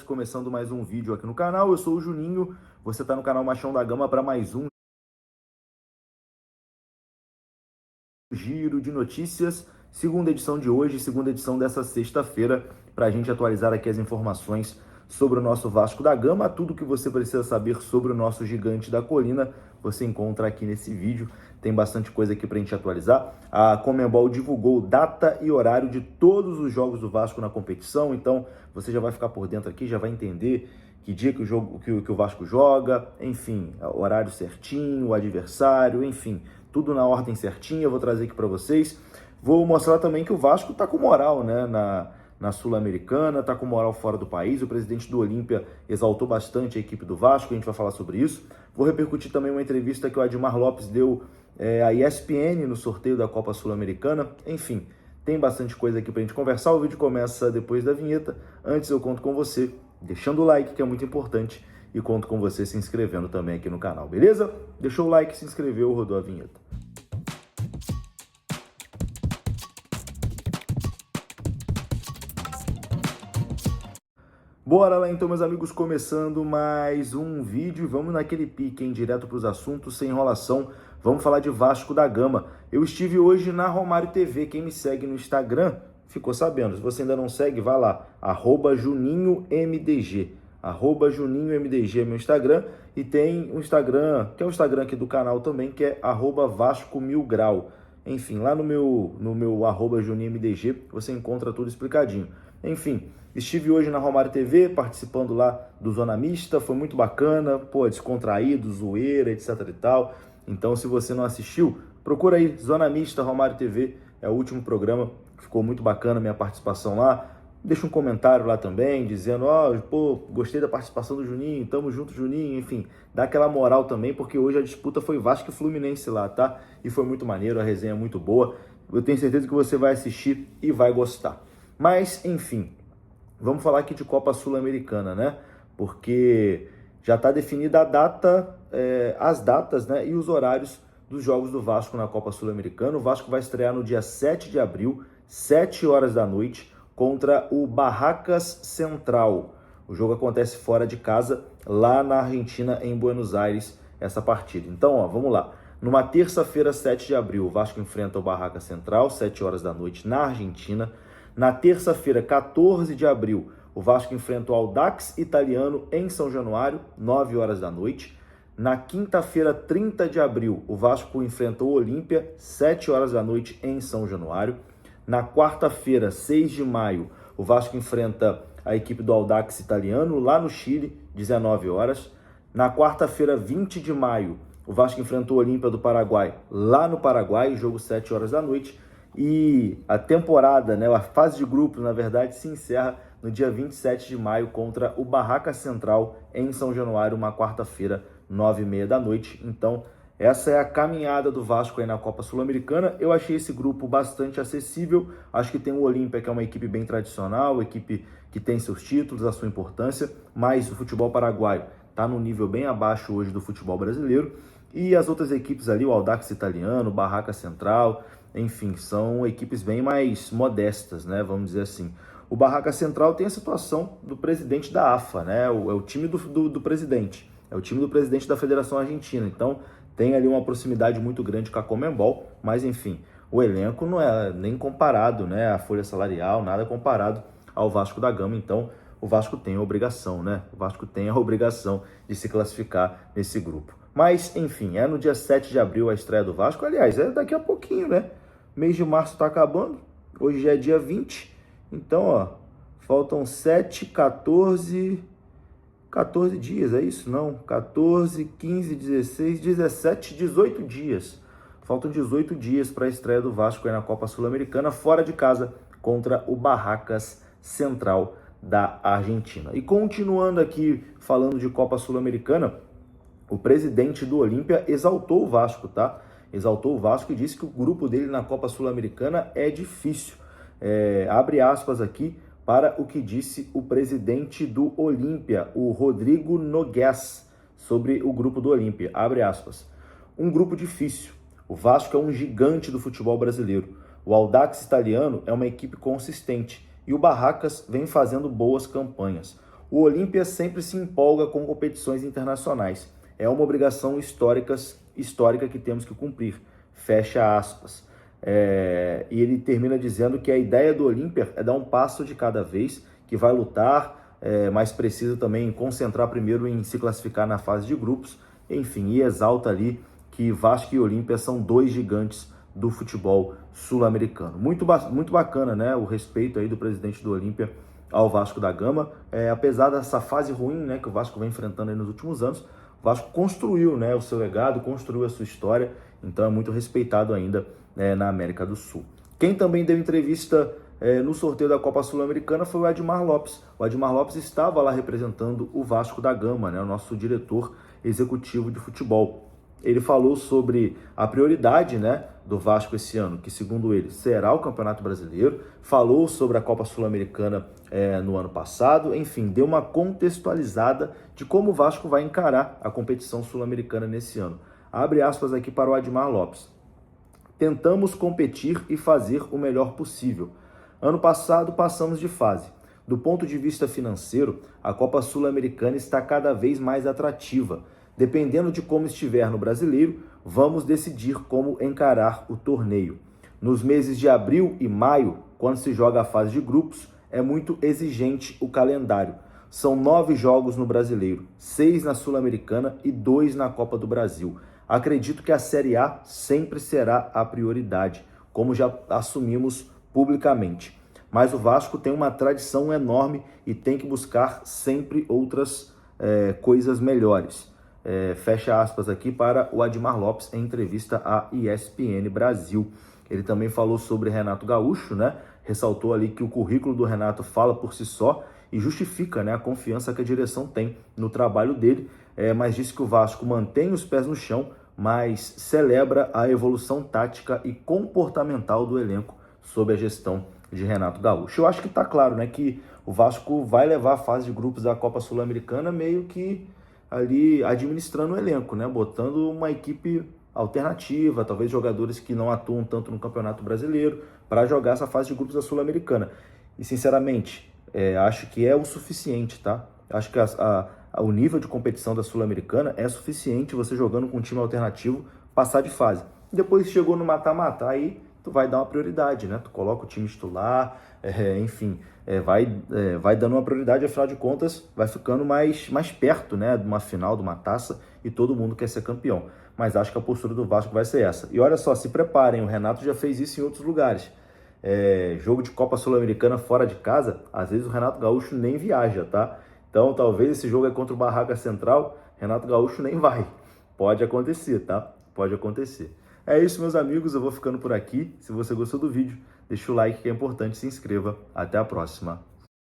Começando mais um vídeo aqui no canal, eu sou o Juninho, você está no canal Machão da Gama para mais um giro de notícias, segunda edição de hoje, segunda edição dessa sexta-feira, para a gente atualizar aqui as informações sobre o nosso Vasco da Gama. Tudo que você precisa saber sobre o nosso gigante da colina, você encontra aqui nesse vídeo. Tem bastante coisa aqui para a gente atualizar. A Conmebol divulgou data e horário de todos os jogos do Vasco na competição, então você já vai ficar por dentro aqui, já vai entender que dia que o Vasco joga, enfim, horário certinho, o adversário, enfim, tudo na ordem certinha. Eu vou trazer aqui para vocês. Vou mostrar também que o Vasco está com moral, né, na Sul-Americana, está com moral fora do país. O presidente do Olímpia exaltou bastante a equipe do Vasco, a gente vai falar sobre isso. Vou repercutir também uma entrevista que o Admar Lopes deu à ESPN no sorteio da Copa Sul-Americana. Enfim, tem bastante coisa aqui para a gente conversar. O vídeo começa depois da vinheta. Antes eu conto com você deixando o like, que é muito importante, e conto com você se inscrevendo também aqui no canal, beleza? Deixou o like, se inscreveu, rodou a vinheta. Bora lá então, meus amigos, começando mais um vídeo. Vamos naquele pique, hein? Direto para os assuntos, sem enrolação. Vamos falar de Vasco da Gama. Eu estive hoje na Romário TV. Quem me segue no Instagram ficou sabendo. Se você ainda não segue, vá lá, @JuninhoMDG. @JuninhoMDG é meu Instagram. E tem um Instagram, que é o Instagram aqui do canal também, que é @Vasco1000grau. Enfim, lá no meu @JuninhoMDG você encontra tudo explicadinho. Enfim, estive hoje na Romário TV, participando lá do Zona Mista, foi muito bacana, pô, descontraído, zoeira, etc e tal. Então, se você não assistiu, procura aí, Zona Mista, Romário TV, é o último programa, ficou muito bacana a minha participação lá. Deixa um comentário lá também, dizendo, pô, gostei da participação do Juninho, tamo junto, Juninho, enfim, dá aquela moral também, porque hoje a disputa foi Vasco e Fluminense lá, tá? E foi muito maneiro, a resenha é muito boa, eu tenho certeza que você vai assistir e vai gostar. Mas, enfim, vamos falar aqui de Copa Sul-Americana, né? Porque já está definida a data, as datas, né, e os horários dos jogos do Vasco na Copa Sul-Americana. O Vasco vai estrear no dia 7 de abril, 7 horas da noite, contra o Barracas Central. O jogo acontece fora de casa, lá na Argentina, em Buenos Aires, essa partida. Então, vamos lá. Numa terça-feira, 7 de abril, o Vasco enfrenta o Barracas Central, 7 horas da noite, na Argentina. Na terça-feira, 14 de abril, o Vasco enfrenta o Audax Italiano em São Januário, 9 horas da noite. Na quinta-feira, 30 de abril, o Vasco enfrenta o Olímpia, 7 horas da noite em São Januário. Na quarta-feira, 6 de maio, o Vasco enfrenta a equipe do Audax Italiano lá no Chile, 19 horas. Na quarta-feira, 20 de maio, o Vasco enfrenta o Olímpia do Paraguai lá no Paraguai, jogo 7 horas da noite. E a temporada, né, a fase de grupos, na verdade, se encerra no dia 27 de maio contra o Barracas Central em São Januário, uma quarta-feira, 9h30 da noite. Então, essa é a caminhada do Vasco aí na Copa Sul-Americana. Eu achei esse grupo bastante acessível. Acho que tem o Olímpia, que é uma equipe bem tradicional, equipe que tem seus títulos, a sua importância, mas o futebol paraguaio está num nível bem abaixo hoje do futebol brasileiro. E as outras equipes ali, o Audax Italiano, o Barracas Central, enfim, são equipes bem mais modestas, né? Vamos dizer assim. O Barracas Central tem a situação do presidente da AFA, né? É o time do presidente. É o time do presidente da Federação Argentina. Então, tem ali uma proximidade muito grande com a Conmebol. Mas, enfim, o elenco não é nem comparado, né? A folha salarial, nada comparado ao Vasco da Gama. Então, o Vasco tem a obrigação, né? O Vasco tem a obrigação de se classificar nesse grupo. Mas, enfim, é no dia 7 de abril a estreia do Vasco. Aliás, é daqui a pouquinho, né? Mês de março está acabando, hoje já é dia 20, então, faltam 7, 14 dias, é isso? Não, 14, 15, 16, 17, 18 dias. Faltam 18 dias para a estreia do Vasco aí na Copa Sul-Americana, fora de casa, contra o Barracas Central da Argentina. E continuando aqui, falando de Copa Sul-Americana, o presidente do Olímpia exaltou o Vasco, tá? Exaltou o Vasco e disse que o grupo dele na Copa Sul-Americana é difícil. Abre aspas aqui para o que disse o presidente do Olímpia, o Rodrigo Nogués, sobre o grupo do Olímpia. Abre aspas. Um grupo difícil. O Vasco é um gigante do futebol brasileiro. O Audax Italiano é uma equipe consistente e o Barracas vem fazendo boas campanhas. O Olímpia sempre se empolga com competições internacionais. É uma obrigação histórica que temos que cumprir. Fecha aspas. E ele termina dizendo que a ideia do Olímpia é dar um passo de cada vez, que vai lutar, mas precisa também concentrar primeiro em se classificar na fase de grupos. Enfim, e exalta ali que Vasco e Olímpia são dois gigantes do futebol sul-americano. Muito bacana, né, o respeito aí do presidente do Olímpia ao Vasco da Gama. Apesar dessa fase ruim, né, que o Vasco vem enfrentando aí nos últimos anos, o Vasco construiu, né, o seu legado, construiu a sua história, então é muito respeitado ainda, na América do Sul. Quem também deu entrevista no sorteio da Copa Sul-Americana foi o Edmar Lopes. O Edmar Lopes estava lá representando o Vasco da Gama, né, o nosso diretor executivo de futebol. Ele falou sobre a prioridade, né, do Vasco esse ano, que segundo ele será o Campeonato Brasileiro, falou sobre a Copa Sul-Americana no ano passado, enfim, deu uma contextualizada de como o Vasco vai encarar a competição sul-americana nesse ano. Abre aspas aqui para o Edmar Lopes. Tentamos competir e fazer o melhor possível. Ano passado passamos de fase. Do ponto de vista financeiro, a Copa Sul-Americana está cada vez mais atrativa. Dependendo de como estiver no Brasileiro, vamos decidir como encarar o torneio. Nos meses de abril e maio, quando se joga a fase de grupos, é muito exigente o calendário. São 9 jogos no Brasileiro, 6 na Sul-Americana e 2 na Copa do Brasil. Acredito que a Série A sempre será a prioridade, como já assumimos publicamente. Mas o Vasco tem uma tradição enorme e tem que buscar sempre outras coisas melhores. Fecha aspas aqui para o Edmar Lopes em entrevista à ESPN Brasil. Ele também falou sobre Renato Gaúcho, né? Ressaltou ali que o currículo do Renato fala por si só e justifica, né, a confiança que a direção tem no trabalho dele, mas disse que o Vasco mantém os pés no chão, mas celebra a evolução tática e comportamental do elenco sob a gestão de Renato Gaúcho. Eu acho que está claro, né, que o Vasco vai levar a fase de grupos da Copa Sul-Americana meio que ali administrando o elenco, né? Botando uma equipe alternativa, talvez jogadores que não atuam tanto no Campeonato Brasileiro, para jogar essa fase de grupos da Sul-Americana. E, sinceramente, acho que é o suficiente, tá? Acho que o nível de competição da Sul-Americana é suficiente você jogando com um time alternativo passar de fase. Depois chegou no mata-mata, aí tu vai dar uma prioridade, né? Tu coloca o time titular, enfim, vai dando uma prioridade, afinal de contas, vai ficando mais perto, né, de uma final, de uma taça, e todo mundo quer ser campeão. Mas acho que a postura do Vasco vai ser essa. E olha só, se preparem, o Renato já fez isso em outros lugares. Jogo de Copa Sul-Americana fora de casa, às vezes o Renato Gaúcho nem viaja, tá? Então, talvez esse jogo é contra o Barraca Central, Renato Gaúcho nem vai. Pode acontecer, tá? Pode acontecer. É isso, meus amigos, eu vou ficando por aqui. Se você gostou do vídeo, deixa o like que é importante, se inscreva. Até a próxima.